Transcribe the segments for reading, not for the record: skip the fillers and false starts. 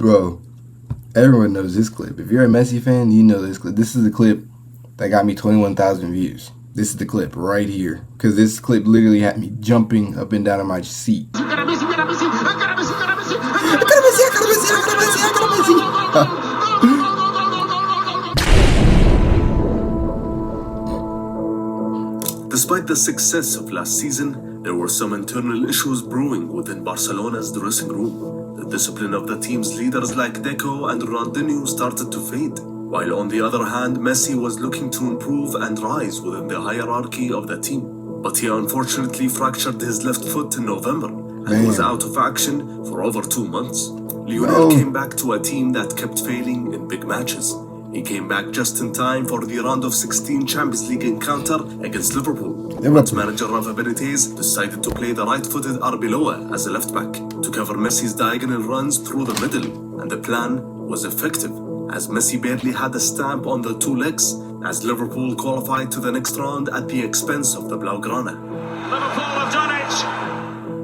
Bro, everyone knows this clip. If you're a Messi fan, you know this clip. This is the clip that got me 21,000 views. This is the clip right here. Because this clip literally had me jumping up and down in my seat. Despite the success of last season, there were some internal issues brewing within Barcelona's dressing room. The discipline of the team's leaders like Deco and Ronaldinho started to fade, while on the other hand, Messi was looking to improve and rise within the hierarchy of the team. But he unfortunately fractured his left foot in November and was out of action for over 2 months. Lionel came back to a team that kept failing in big matches. He came back just in time for the round of 16 Champions League encounter against Liverpool. But manager Rafa Benitez decided to play the right-footed Arbeloa as a left-back to cover Messi's diagonal runs through the middle, and the plan was effective, as Messi barely had a stamp on the two legs, as Liverpool qualified to the next round at the expense of the Blaugrana. Liverpool have done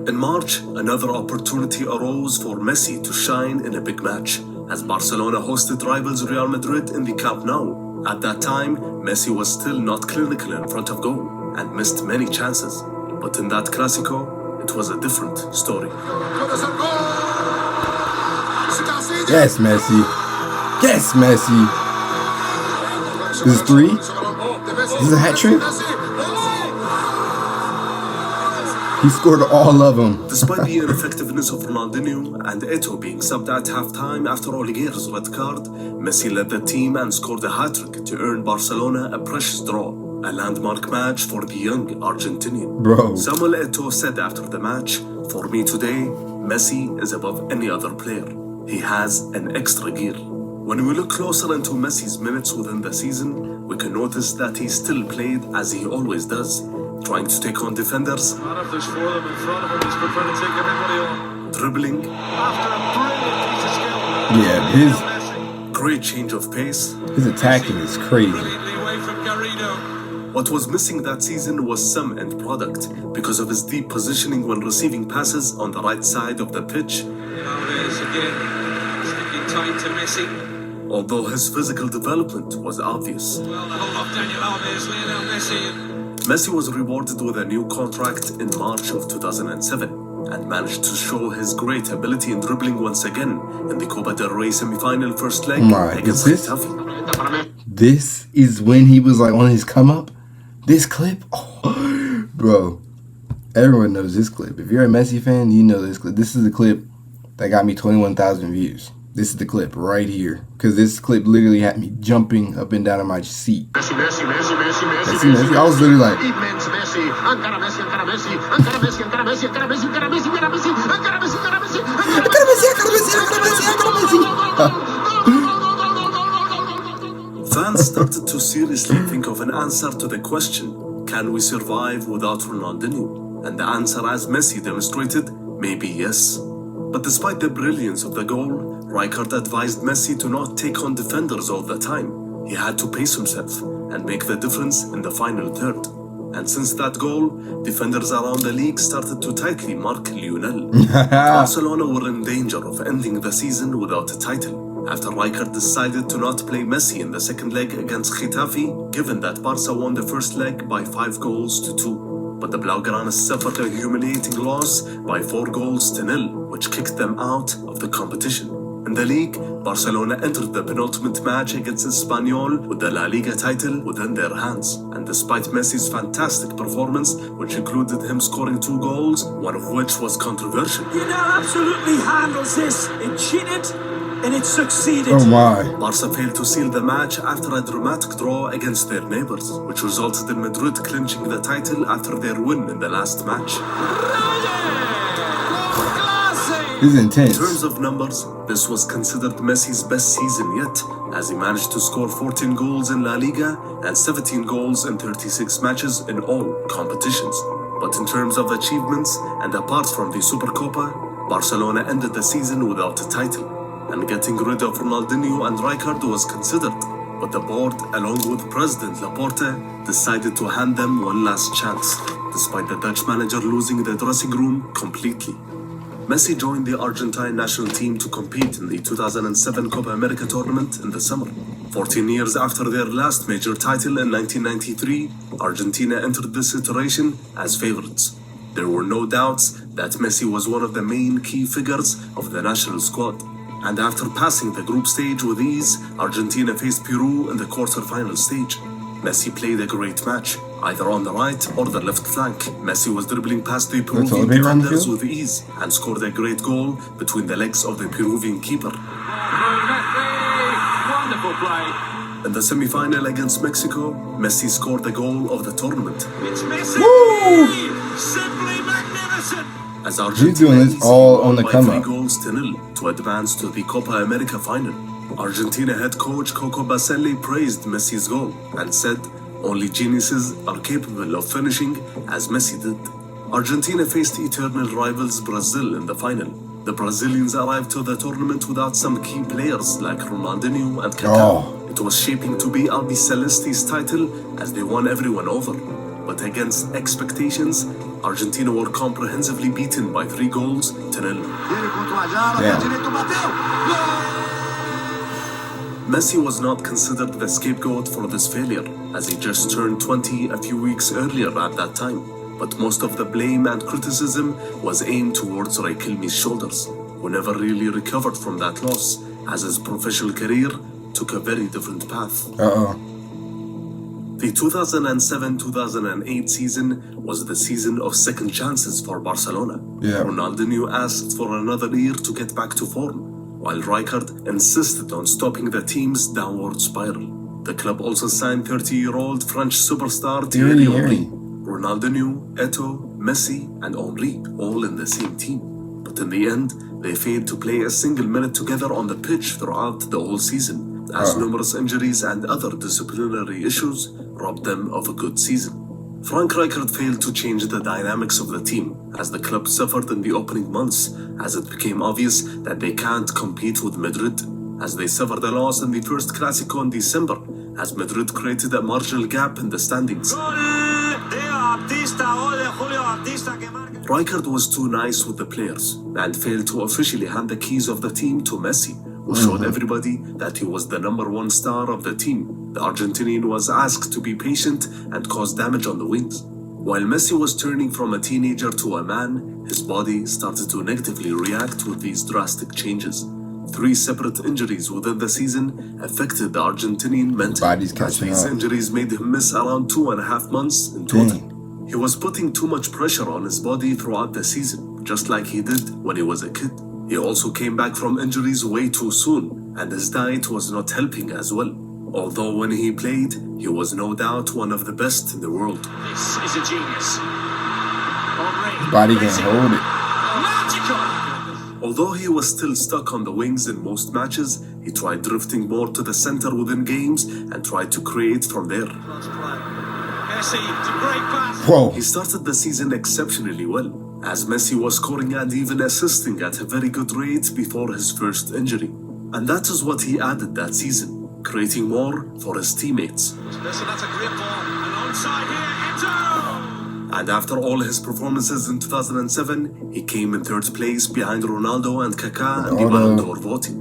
it! In March, another opportunity arose for Messi to shine in a big match, as Barcelona hosted rivals Real Madrid in the Camp Nou. At that time, Messi was still not clinical in front of goal and missed many chances. But in that Clásico, it was a different story. Yes, Messi. Yes, Messi. This is 3? This is a hat trick? He scored all of them. Despite the ineffectiveness of Ronaldinho and Eto'o being subbed at halftime after Oliguer's red card, Messi led the team and scored a hat-trick to earn Barcelona a precious draw, a landmark match for the young Argentinian. Bro. Samuel Eto'o said after the match, "For me today, Messi is above any other player. He has an extra gear." When we look closer into Messi's minutes within the season, we can notice that he still played as he always does, trying to take on defenders, There's 4 of them in front of him, he's prepared to take everybody on. dribbling, After a brilliant piece of skill. Yeah, his great change of pace. attacking is crazy. Brilliantly away from Garrido. What was missing that season was some end product because of his deep positioning when receiving passes on the right side of the pitch. Alves again, sticking tight to Messi. Although his physical development was obvious. Well, the whole of Daniel Alves, Lionel Messi. Messi was rewarded with a new contract in March of 2007 and managed to show his great ability in dribbling once again in the Copa del Rey semi-final first leg against Getafe. This is when he was like on his come up. This clip, oh, bro, everyone knows this clip. If you're a Messi fan, you know this clip. This is the clip that got me 21,000 views. This is the clip right here. Because this clip literally had me jumping up and down in my seat. Messi. I was literally like, Fans started to seriously think of an answer to the question, can we survive without Ronaldinho? And the answer, as Messi demonstrated, may be yes. But despite the brilliance of the goal, Rijkaard advised Messi to not take on defenders all the time. He had to pace himself and make the difference in the final third. And since that goal, defenders around the league started to tightly mark Lionel. Barcelona were in danger of ending the season without a title, after Rijkaard decided to not play Messi in the second leg against Getafe, given that Barca won the first leg by 5 goals to 2. But the Blaugrana suffered a humiliating loss by 4 goals to 0, which kicked them out of the competition. In the league, Barcelona entered the penultimate match against Espanyol with the La Liga title within their hands. And despite Messi's fantastic performance, which included him scoring 2 goals, one of which was controversial. He now absolutely handles this. It cheated and it succeeded. oh my. Barca failed to seal the match after a dramatic draw against their neighbors, which resulted in Madrid clinching the title after their win in the last match. This is intense. In terms of numbers, this was considered Messi's best season yet, as he managed to score 14 goals in La Liga and 17 goals in 36 matches in all competitions. But in terms of achievements, and apart from the Supercopa, Barcelona ended the season without a title. And getting rid of Ronaldinho and Rijkaard was considered, but the board, along with President Laporte, decided to hand them one last chance, despite the Dutch manager losing the dressing room completely. Messi joined the Argentine national team to compete in the 2007 Copa America tournament in the summer. 14 years after their last major title in 1993, Argentina entered this iteration as favorites. There were no doubts that Messi was one of the main key figures of the national squad. And after passing the group stage with ease, Argentina faced Peru in the quarter-final stage. Messi played a great match, either on the right or the left flank. Messi was dribbling past the Peruvian defenders with ease and scored a great goal between the legs of the Peruvian keeper. Wonderful play. In the semi-final against Mexico, Messi scored the goal of the tournament. It's Messi! Woo! Simply magnificent! As Argentina He's doing this all on the by come up. 3-0 to advance to the Copa America final. Argentina head coach Coco Baselli praised Messi's goal and said only geniuses are capable of finishing as Messi did. Argentina faced eternal rivals Brazil in the final. The Brazilians arrived to the tournament without some key players like Ronaldinho and Kaká. It was shaping to be Albiceleste's title as they won everyone over. But against expectations, Argentina were comprehensively beaten by 3-0. Messi was not considered the scapegoat for this failure, as he just turned 20 a few weeks earlier at that time. But most of the blame and criticism was aimed towards Riquelme's shoulders, who never really recovered from that loss, as his professional career took a very different path. The 2007-2008 season was the season of second chances for Barcelona. Ronaldinho asked for another year to get back to form, while Rijkaard insisted on stopping the team's downward spiral. The club also signed 30-year-old French superstar Thierry Henry, Ronaldinho, Eto'o, Messi, and Henry, all in the same team. But in the end, they failed to play a single minute together on the pitch throughout the whole season, as numerous injuries and other disciplinary issues robbed them of a good season. Frank Rijkaard failed to change the dynamics of the team, as the club suffered in the opening months, as it became obvious that they can't compete with Madrid, as they suffered a loss in the first Clásico in December, as Madrid created a marginal gap in the standings. Rijkaard was too nice with the players and failed to officially hand the keys of the team to Messi, who showed everybody that he was the #1 star of the team. The Argentinian was asked to be patient and cause damage on the wings. While Messi was turning from a teenager to a man, his body started to negatively react with these drastic changes. 3 separate injuries within the season affected the Argentinian mentally, as these injuries made him miss around 2.5 months in total. He was putting too much pressure on his body throughout the season, just like he did when he was a kid. He also came back from injuries way too soon, and his diet was not helping as well. Although when he played, he was no doubt one of the best in the world. This is a genius. His body can't hold it. Magical! Although he was still stuck on the wings in most matches, he tried drifting more to the center within games and tried to create from there. Messi, it's a great pass. He started the season exceptionally well, as Messi was scoring and even assisting at a very good rate before his first injury. And that is what he added that season, creating more for his teammates. Listen, that's a great ball. And onside here, Eto'o! And after all his performances in 2007, he came in 3rd place behind Ronaldo and Kaká in the Ballon d'Or voting.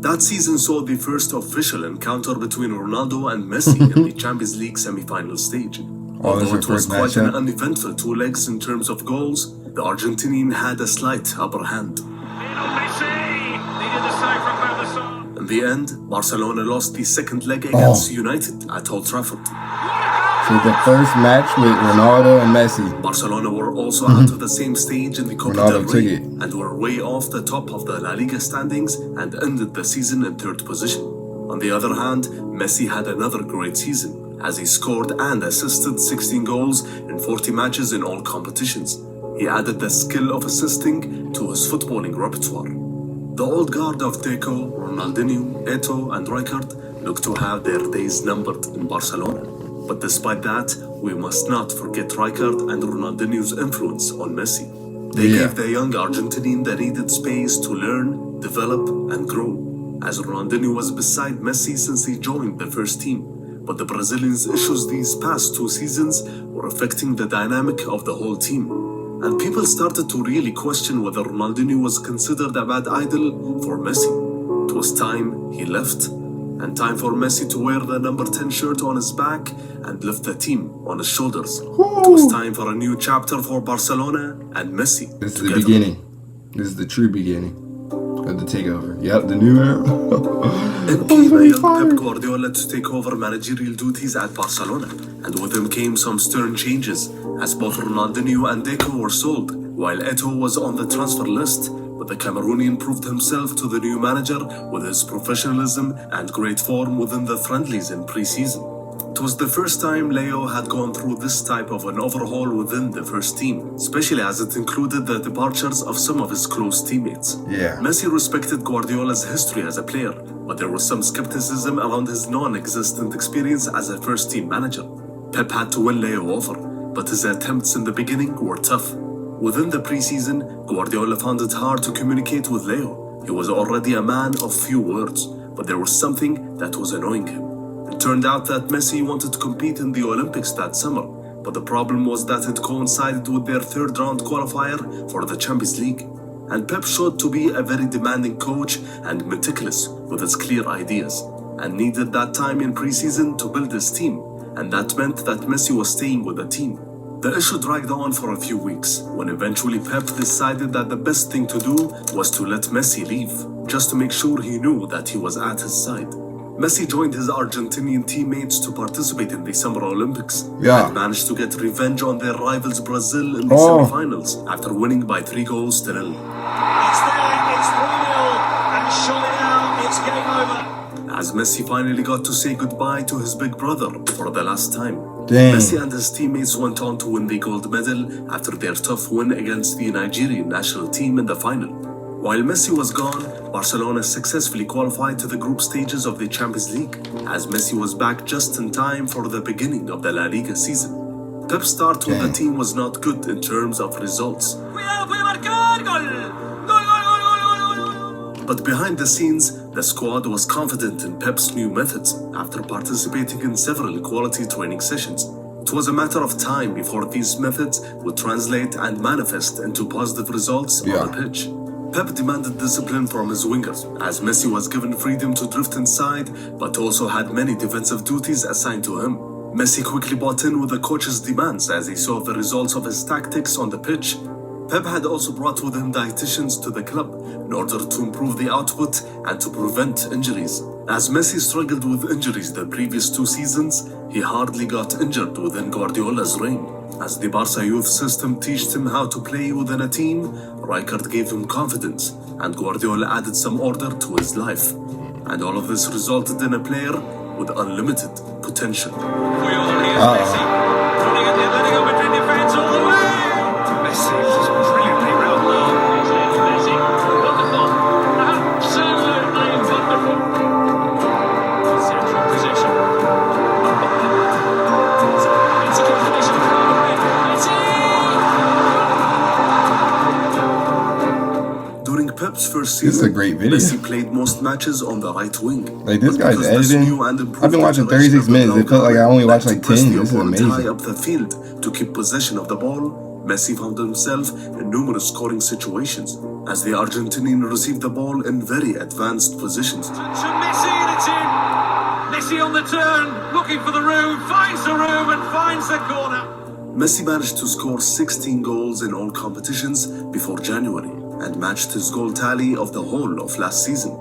That season saw the first official encounter between Ronaldo and Messi in the Champions League semi-final stage. Although it was quite an uneventful 2 legs in terms of goals, the Argentinian had a slight upper hand. Lionel Messi! Needed the save from Ballonon. In the end, Barcelona lost the 2nd leg against United at Old Trafford. So the first match with Ronaldo and Messi. Barcelona were also out of the same stage in the Copa del Rey and were way off the top of the La Liga standings and ended the season in 3rd position. On the other hand, Messi had another great season, as he scored and assisted 16 goals in 40 matches in all competitions. He added the skill of assisting to his footballing repertoire. The old guard of Deco, Ronaldinho, Eto'o, and Rijkaard looked to have their days numbered in Barcelona. But despite that, we must not forget Rijkaard and Ronaldinho's influence on Messi. They gave the young Argentinian the needed space to learn, develop, and grow, as Ronaldinho was beside Messi since he joined the first team. But the Brazilians' issues these past 2 seasons were affecting the dynamic of the whole team. And people started to really question whether Ronaldinho was considered a bad idol for Messi. It was time he left, and time for Messi to wear the number 10 shirt on his back and lift the team on his shoulders. It was time for a new chapter for Barcelona and Messi. This is the beginning. This is the true beginning of the takeover. Yep, the new era. Then came a young Pep Guardiola to take over managerial duties at Barcelona, and with him came some stern changes, as both Ronaldinho and Deco were sold, while Eto'o was on the transfer list. But the Cameroonian proved himself to the new manager with his professionalism and great form within the friendlies in pre-season. It was the first time Leo had gone through this type of an overhaul within the first team, especially as it included the departures of some of his close teammates. Yeah. Messi respected Guardiola's history as a player, but there was some skepticism around his non-existent experience as a first-team manager. Pep had to win Leo over, but his attempts in the beginning were tough. Within the preseason, Guardiola found it hard to communicate with Leo. He was already a man of few words, but there was something that was annoying him. It turned out that Messi wanted to compete in the Olympics that summer, but the problem was that it coincided with their third-round qualifier for the Champions League. And Pep showed to be a very demanding coach and meticulous with his clear ideas, and needed that time in preseason to build his team, and that meant that Messi was staying with the team. The issue dragged on for a few weeks, when eventually Pep decided that the best thing to do was to let Messi leave, just to make sure he knew that he was at his side. Messi joined his Argentinian teammates to participate in the Summer Olympics, and managed to get revenge on their rivals Brazil in the semi-finals after winning by 3 goals to 0. It's there, it's 3-0, and surely now it's game over. As Messi finally got to say goodbye to his big brother for the last time. Dang. Messi and his teammates went on to win the gold medal after their tough win against the Nigerian national team in the final. While Messi was gone, Barcelona successfully qualified to the group stages of the Champions League, as Messi was back just in time for the beginning of the La Liga season. Pep's start with the team was not good in terms of results. But behind the scenes, the squad was confident in Pep's new methods after participating in several quality training sessions. It was a matter of time before these methods would translate and manifest into positive results on the pitch. Pep demanded discipline from his wingers, as Messi was given freedom to drift inside, but also had many defensive duties assigned to him. Messi quickly bought in with the coach's demands as he saw the results of his tactics on the pitch. Pep had also brought with him dietitians to the club in order to improve the output and to prevent injuries. As Messi struggled with injuries the previous 2 seasons, he hardly got injured within Guardiola's reign. As the Barca youth system taught him how to play within a team, Rijkaard gave him confidence, and Guardiola added some order to his life. And all of this resulted in a player with unlimited potential. Messi running at the Atletico Madrid defense all the way. Messi just brilliantly round low. Messi, wonderful, absolutely wonderful. Central position. It's a confirmation Messi. During Pep's first season, This is a great video. Messi played most matches on the right wing. Like, this guy's Because this editing. new and improved I've been watching generation 36 of minutes. It felt like I only watched that like pressed 10. the This is opponent high amazing. up the field to keep possession of the ball, Messi found himself in numerous scoring situations as the Argentinian received the ball in very advanced positions. To Messi and it's in. Messi on the turn, looking for the room, finds the room and finds the corner. Messi managed to score 16 goals in all competitions before January and matched his goal tally of the whole of last season.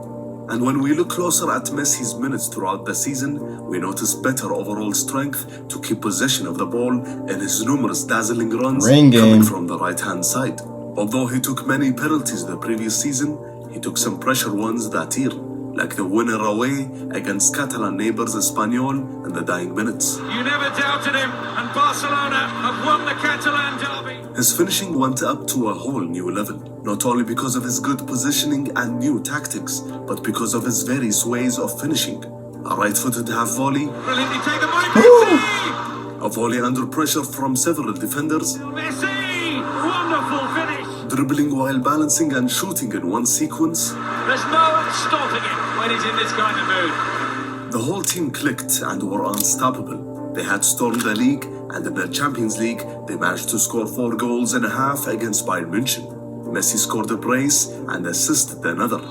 And when we look closer at Messi's minutes throughout the season, we notice better overall strength to keep possession of the ball in his numerous dazzling runs coming from the right-hand side. Although he took many penalties the previous season, he took some pressure ones that year, like the winner away against Catalan neighbours Espanyol in the dying minutes. You never doubted him, and Barcelona have won the Catalan derby. His finishing went up to a whole new level, not only because of his good positioning and new tactics, but because of his various ways of finishing. A right-footed half volley, Brilliantly taken by Messi. a volley under pressure from several defenders, Messi, wonderful finish. dribbling while balancing and shooting in one sequence. There's no stopping him when he's in this kind of mood. The whole team clicked and were unstoppable. They had stormed the league And in the Champions League, they managed to score 4 goals and a half against Bayern München. Messi scored a brace and assisted another,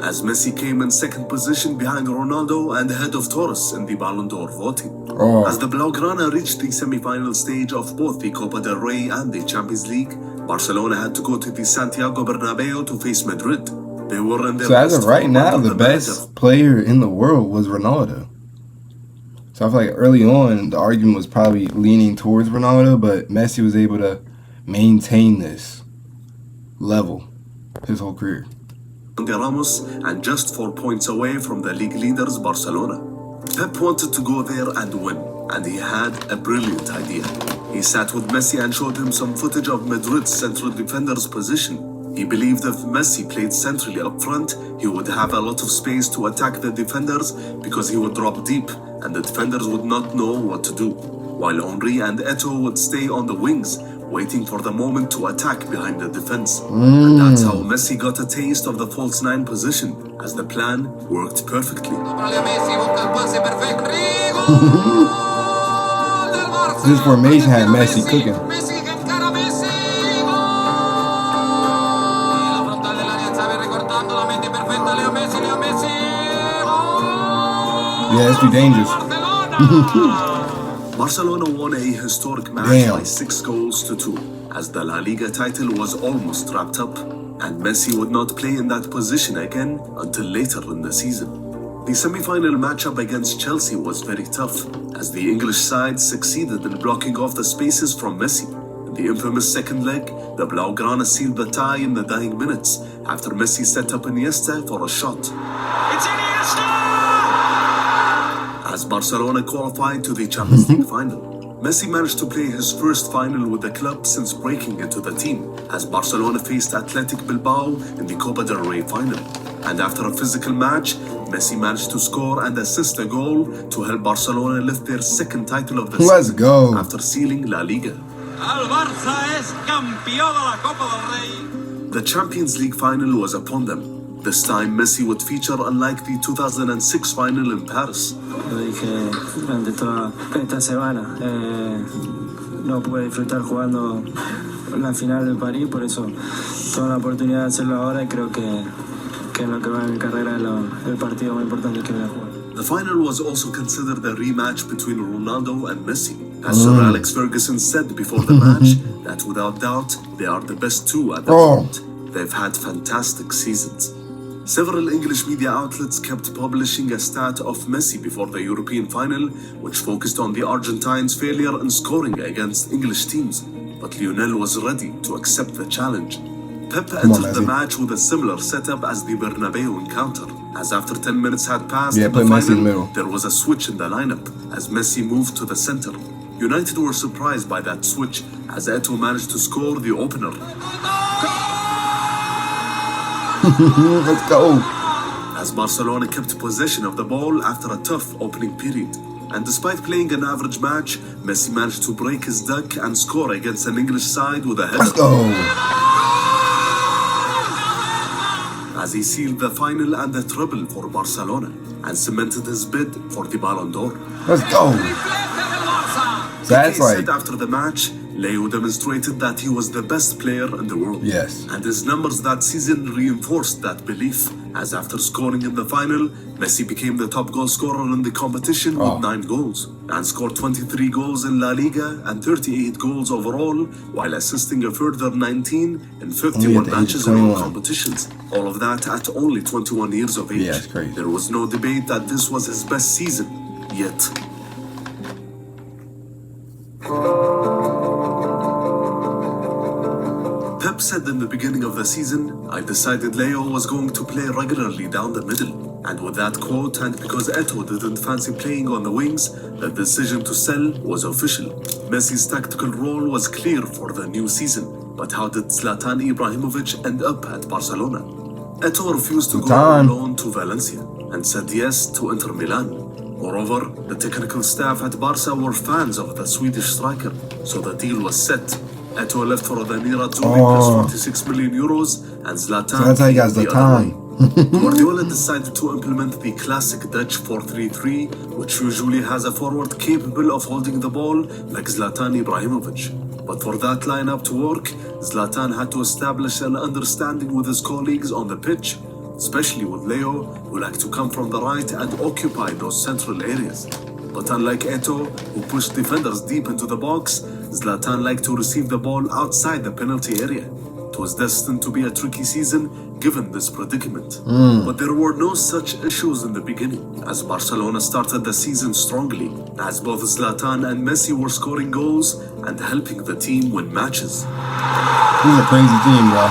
as Messi came in second position behind Ronaldo and ahead of Torres in the Ballon d'Or voting. As the Blaugrana reached the semi-final stage of both the Copa del Rey and the Champions League, Barcelona had to go to the Santiago Bernabeu to face Madrid. They were in their So as of right now, the best player in the world was Ronaldo. So I feel like early on, the argument was probably leaning towards Ronaldo, but Messi was able to maintain this level his whole career. Ramos and just 4 points away from the league leaders Barcelona. Pep wanted to go there and win, and he had a brilliant idea. He sat with Messi and showed him some footage of Madrid's central defender's position. He believed if Messi played centrally up front, he would have a lot of space to attack the defenders because he would drop deep and the defenders would not know what to do, while Henry and Eto'o would stay on the wings, waiting for the moment to attack behind the defense. And that's how Messi got a taste of the false 9 position, as the plan worked perfectly. This formation had Messi cooking. Yeah, it's too dangerous. Barcelona won a historic match by 6 goals to 2, as the La Liga title was almost wrapped up, and Messi would not play in that position again until later in the season. The semi-final matchup against Chelsea was very tough, as the English side succeeded in blocking off the spaces from Messi. In the infamous second leg, the Blaugrana sealed the tie in the dying minutes, after Messi set up Iniesta for a shot. It's Iniesta! As Barcelona qualified to the Champions League final, Messi managed to play his first final with the club since breaking into the team, as Barcelona faced Athletic Bilbao in the Copa del Rey final. And after a physical match, Messi managed to score and assist a goal to help Barcelona lift their second title of the season after sealing La Liga. El Barça es campeón de la Copa del Rey. The Champions League final was upon them. This time, Messi would feature unlike the 2006 final in Paris. Lo dije durante toda esta semana. No pude disfrutar jugando la final de París, por eso tuve la oportunidad de hacerlo ahora y creo que en lo que va en mi carrera es el partido más importante que voy a jugar. The final was also considered a rematch between Ronaldo and Messi, as Sir Alex Ferguson said before the match that without doubt they are the best two at the moment. They've had fantastic seasons. Several English media outlets kept publishing a stat of Messi before the European final, which focused on the Argentines' failure in scoring against English teams. But Lionel was ready to accept the challenge. Pep entered the match with a similar setup as the Bernabeu encounter, as after 10 minutes had passed in the final, there was a switch in the lineup as Messi moved to the center. United were surprised by that switch, as Eto'o managed to score the opener. Let's go. As Barcelona kept possession of the ball after a tough opening period. And despite playing an average match, Messi managed to break his duck and score against an English side with a header. Let's go. As he sealed the final and the treble for Barcelona and cemented his bid for the Ballon d'Or. Let's go. So that's like, after the match, Leo demonstrated that he was the best player in the world. Yes. And his numbers that season reinforced that belief, as after scoring in the final, Messi became the top goal scorer in the competition with 9 goals, and scored 23 goals in La Liga and 38 goals overall, while assisting a further 19 in 51 matches in all competitions. All of that at only 21 years of age. Yeah, it's crazy. There was no debate that this was his best season yet. Pep said in the beginning of the season, I decided Leo was going to play regularly down the middle. And with that quote, and because Eto'o didn't fancy playing on the wings, the decision to sell was official. Messi's tactical role was clear for the new season. But how did Zlatan Ibrahimovic end up at Barcelona? Eto'o refused to go on loan to Valencia and said yes to Inter Milan. Moreover, the technical staff at Barca were fans of the Swedish striker, so the deal was set. Eto'o left for Ademir Azzurri plus 46 million euros, and Zlatan. So that's how you got Zlatan. Guardiola decided to implement the classic Dutch 4-3-3, which usually has a forward capable of holding the ball like Zlatan Ibrahimovic. But for that lineup to work, Zlatan had to establish an understanding with his colleagues on the pitch, especially with Leo, who liked to come from the right and occupy those central areas. But unlike Eto'o, who pushed defenders deep into the box, Zlatan liked to receive the ball outside the penalty area. It was destined to be a tricky season given this predicament. But there were no such issues in the beginning, as Barcelona started the season strongly, as both Zlatan and Messi were scoring goals and helping the team win matches. This is a crazy team, bro.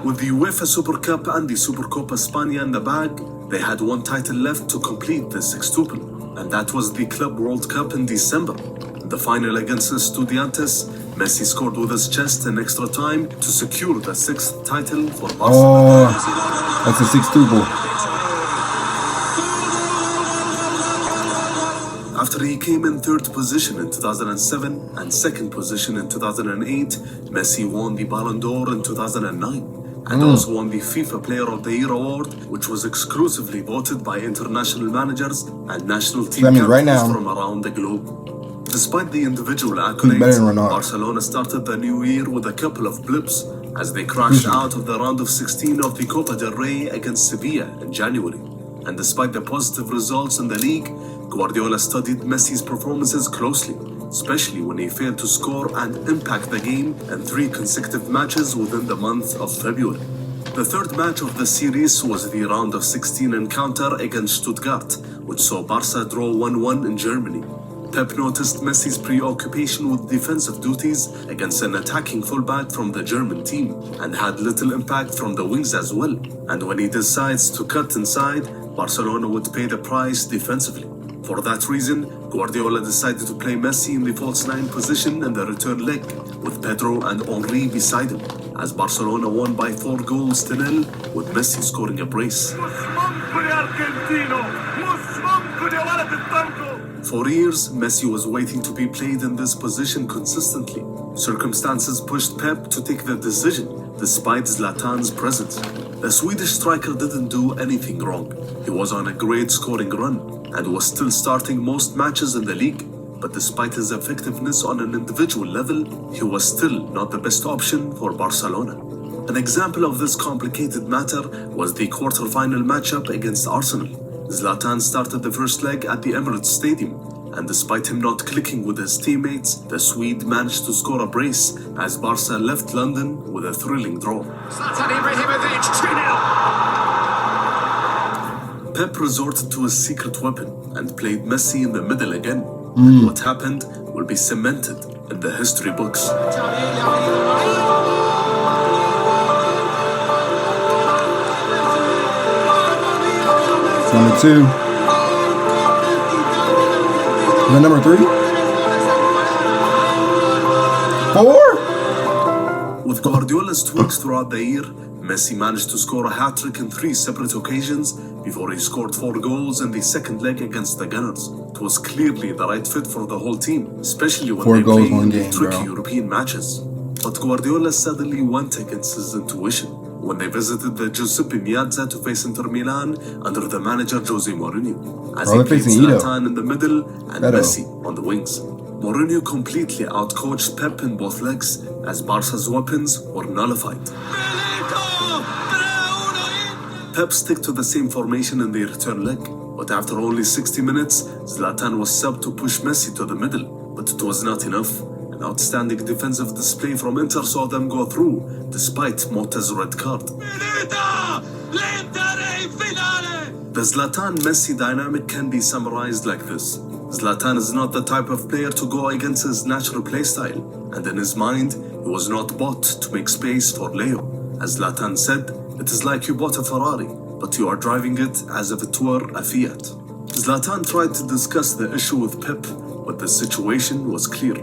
With the UEFA Super Cup and the Supercopa España in the bag, they had one title left to complete the sextuple, and that was the Club World Cup in December. In the final against Estudiantes, Messi scored with his chest in extra time to secure the 6th title for Barcelona. Oh, that's a 6-tuple. After he came in 3rd position in 2007 and 2nd position in 2008, Messi won the Ballon d'Or in 2009. And also won the FIFA Player of the Year award, which was exclusively voted by international managers and national team captains from around the globe. Despite the individual accolades, Barcelona started the new year with a couple of blips as they crashed out of the round of 16 of the Copa del Rey against Sevilla in January. And despite the positive results in the league, Guardiola studied Messi's performances closely, especially when he failed to score and impact the game in 3 consecutive matches within the month of February. The 3rd match of the series was the round of 16 encounter against Stuttgart, which saw Barca draw 1-1 in Germany. Pep noticed Messi's preoccupation with defensive duties against an attacking fullback from the German team and had little impact from the wings as well. And when he decides to cut inside, Barcelona would pay the price defensively. For that reason, Guardiola decided to play Messi in the false 9 position in the return leg, with Pedro and Henry beside him, as Barcelona won by 4-0, with Messi scoring a brace. For years, Messi was waiting to be played in this position consistently. Circumstances pushed Pep to take the decision, despite Zlatan's presence. The Swedish striker didn't do anything wrong. He was on a great scoring run and was still starting most matches in the league. But despite his effectiveness on an individual level, he was still not the best option for Barcelona. An example of this complicated matter was the quarter-final matchup against Arsenal. Zlatan started the first leg at the Emirates Stadium, and despite him not clicking with his teammates, the Swede managed to score a brace as Barca left London with a thrilling draw. Zlatan Ibrahimovic, 2-0. Pep resorted to his secret weapon and played Messi in the middle again. And what happened will be cemented in the history books. 2. And then number 3? 4? With Guardiola's tweaks throughout the year, Messi managed to score a hat-trick in 3 separate occasions before he scored 4 goals in the second leg against the Gunners. It was clearly the right fit for the whole team, especially when they played in the tricky European matches. But Guardiola suddenly went against his intuition when they visited the Giuseppe Meazza to face Inter Milan under the manager Jose Mourinho, as he played Zlatan in the middle and Messi on the wings. Mourinho completely outcoached Pep in both legs, as Barca's weapons were nullified. Pep stuck to the same formation in the return leg, but after only 60 minutes, Zlatan was subbed to push Messi to the middle, but it was not enough. An outstanding defensive display from Inter saw them go through, despite Motta's red card. The Zlatan-Messi dynamic can be summarized like this. Zlatan is not the type of player to go against his natural playstyle, and in his mind, he was not bought to make space for Leo. As Zlatan said, it is like you bought a Ferrari, but you are driving it as if it were a Fiat. Zlatan tried to discuss the issue with Pep, but the situation was clear.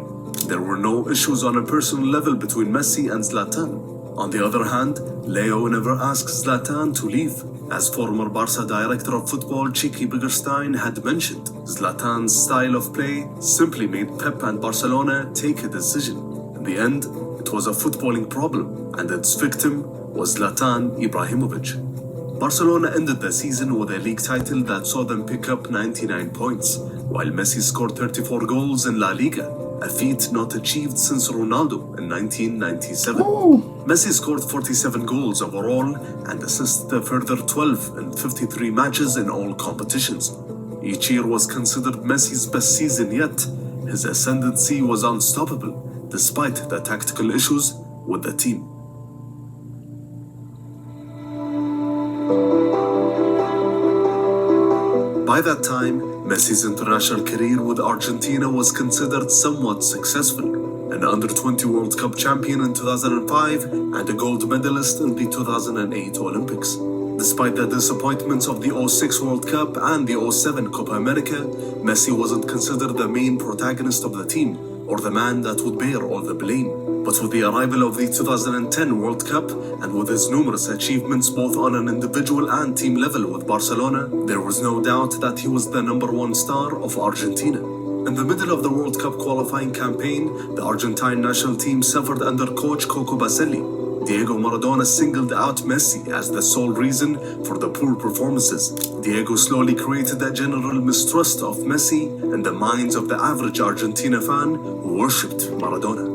There were no issues on a personal level between Messi and Zlatan. On the other hand, Leo never asked Zlatan to leave. As former Barca director of football Chiqui Begiristain had mentioned, Zlatan's style of play simply made Pep and Barcelona take a decision. In the end, it was a footballing problem, and its victim was Zlatan Ibrahimovic. Barcelona ended the season with a league title that saw them pick up 99 points, while Messi scored 34 goals in La Liga, a feat not achieved since Ronaldo in 1997. Messi scored 47 goals overall and assisted a further 12 in 53 matches in all competitions. Each year was considered Messi's best season yet. His ascendancy was unstoppable, despite the tactical issues with the team. By that time, Messi's international career with Argentina was considered somewhat successful. An Under-20 World Cup champion in 2005 and a gold medalist in the 2008 Olympics. Despite the disappointments of the 06 World Cup and the 07 Copa America, Messi wasn't considered the main protagonist of the team or the man that would bear all the blame. But with the arrival of the 2010 World Cup and with his numerous achievements both on an individual and team level with Barcelona, there was no doubt that he was the #1 star of Argentina. In the middle of the World Cup qualifying campaign, the Argentine national team suffered under coach Coco Basile. Diego Maradona singled out Messi as the sole reason for the poor performances. Diego slowly created a general mistrust of Messi in the minds of the average Argentina fan who worshipped Maradona.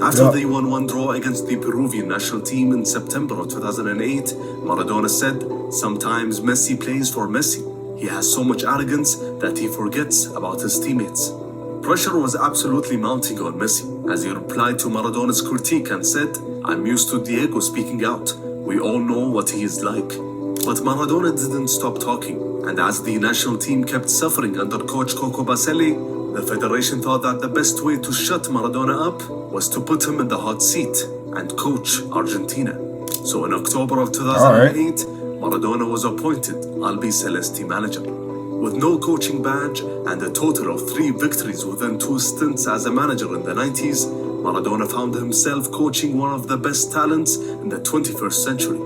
After the 1-1 draw against the Peruvian national team in September of 2008, Maradona said, "Sometimes Messi plays for Messi. He has so much arrogance that he forgets about his teammates." Pressure was absolutely mounting on Messi as he replied to Maradona's critique and said, "I'm used to Diego speaking out. We all know what he is like." But Maradona didn't stop talking, and as the national team kept suffering under coach Coco Basile, the federation thought that the best way to shut Maradona up was to put him in the hot seat and coach Argentina. So in October of 2008, Maradona was appointed Albiceleste manager. With no coaching badge and a total of 3 victories within 2 stints as a manager in the 90s, Maradona found himself coaching one of the best talents in the 21st century.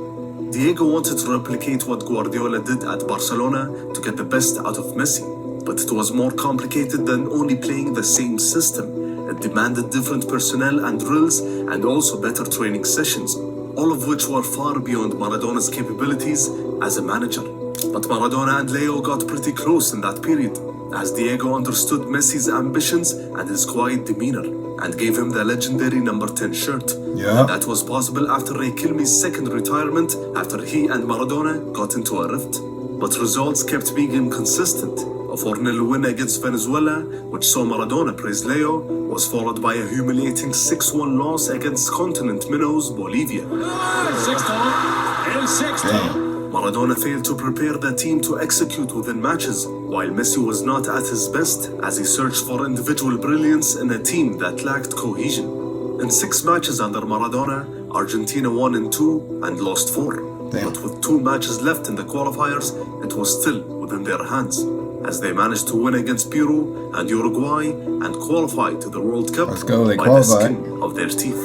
Diego wanted to replicate what Guardiola did at Barcelona to get the best out of Messi, but it was more complicated than only playing the same system. It demanded different personnel and drills and also better training sessions, all of which were far beyond Maradona's capabilities as a manager. But Maradona and Leo got pretty close in that period, as Diego understood Messi's ambitions and his quiet demeanor, and gave him the legendary number 10 shirt. And that was possible after Riquelme's second retirement, after he and Maradona got into a rift. But results kept being inconsistent. A 4-0 win against Venezuela, which saw Maradona praise Leo, was followed by a humiliating 6-1 loss against continent minnows Bolivia. 6-2. Maradona failed to prepare the team to execute within matches, while Messi was not at his best as he searched for individual brilliance in a team that lacked cohesion. In 6 matches under Maradona, Argentina won in 2 and lost 4. But with 2 matches left in the qualifiers, it was still within their hands, as they managed to win against Peru and Uruguay and qualify to the World Cup by the skin of their teeth.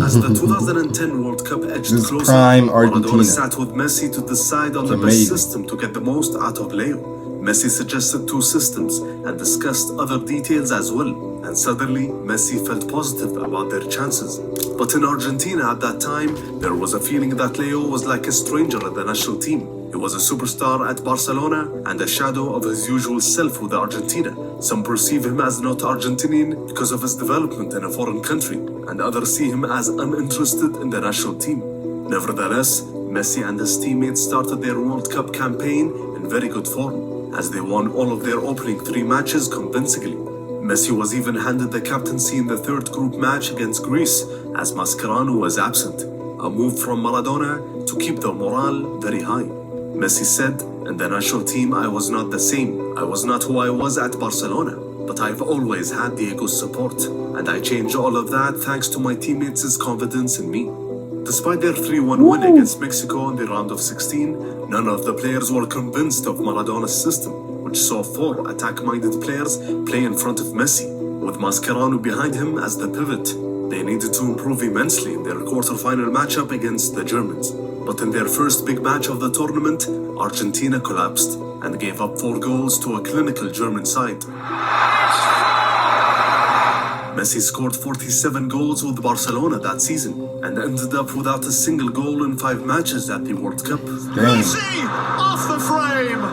As the 2010 World Cup edged closer, Maradona sat with Messi to decide on the best system to get the most out of Leo. Messi suggested 2 systems and discussed other details as well, and suddenly Messi felt positive about their chances. But in Argentina at that time, there was a feeling that Leo was like a stranger at the national team. He was a superstar at Barcelona and a shadow of his usual self with Argentina. Some perceive him as not Argentinian because of his development in a foreign country, and others see him as uninterested in the national team. Nevertheless, Messi and his teammates started their World Cup campaign in very good form, as they won all of their opening 3 matches convincingly. Messi was even handed the captaincy in the 3rd group match against Greece, as Mascherano was absent, a move from Maradona to keep the morale very high. Messi said, "In the national team I was not the same. I was not who I was at Barcelona, but I've always had Diego's support, and I changed all of that thanks to my teammates' confidence in me." Despite their 3-1 win against Mexico in the round of 16, none of the players were convinced of Maradona's system, which saw 4 attack-minded players play in front of Messi, with Mascherano behind him as the pivot. They needed to improve immensely in their quarter-final matchup against the Germans. But in their first big match of the tournament, Argentina collapsed and gave up 4 goals to a clinical German side. Messi scored 47 goals with Barcelona that season and ended up without a single goal in 5 matches at the World Cup. Messi off the frame.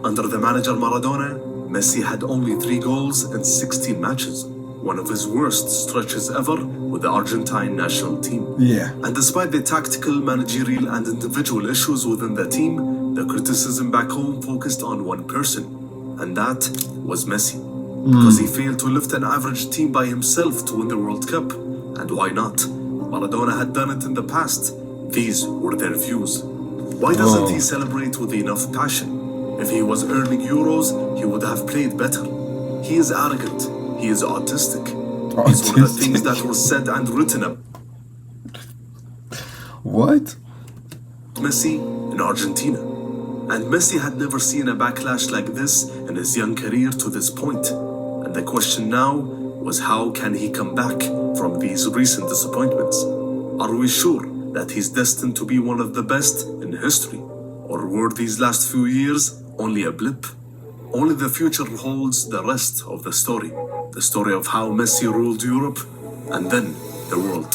Under the manager Maradona, Messi had only 3 goals in 16 matches, one of his worst stretches ever with the Argentine national team. Yeah. And despite the tactical, managerial and individual issues within the team, the criticism back home focused on one person, and that was Messi. Because he failed to lift an average team by himself to win the World Cup. And why not? Maradona had done it in the past. These were their views. Why doesn't he celebrate with enough passion? If he was earning euros, he would have played better. He is arrogant. He is autistic. These were the things that were said and written about What? Messi in Argentina. And Messi had never seen a backlash like this in his young career to this point. And the question now was, how can he come back from these recent disappointments? Are we sure that he's destined to be one of the best in history? Or were these last few years only a blip? Only the future holds the rest of the story. The story of how Messi ruled Europe and then the world.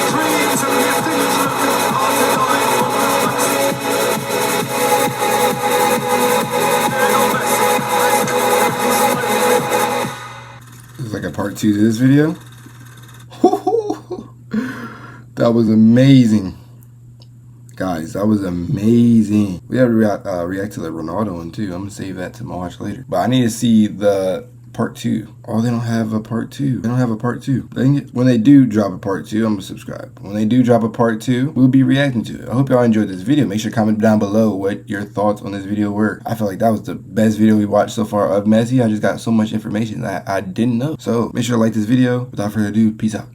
Dreams are lifting his look on the line of Messi. Lionel Messi has This is like a part 2 to this video. That was amazing. Guys, that was amazing. We have to react to the Ronaldo one too. I'm gonna save that to my watch later. But I need to see the part 2. Oh, they don't have a part 2. They don't have a part 2. When they do drop a part 2, I'm gonna subscribe. When they do drop a part 2, we'll be reacting to it. I hope y'all enjoyed this video. Make sure to comment down below what your thoughts on this video were. I feel like that was the best video we watched so far of Messi. I just got so much information that I didn't know. So make sure to like this video. Without further ado, peace out.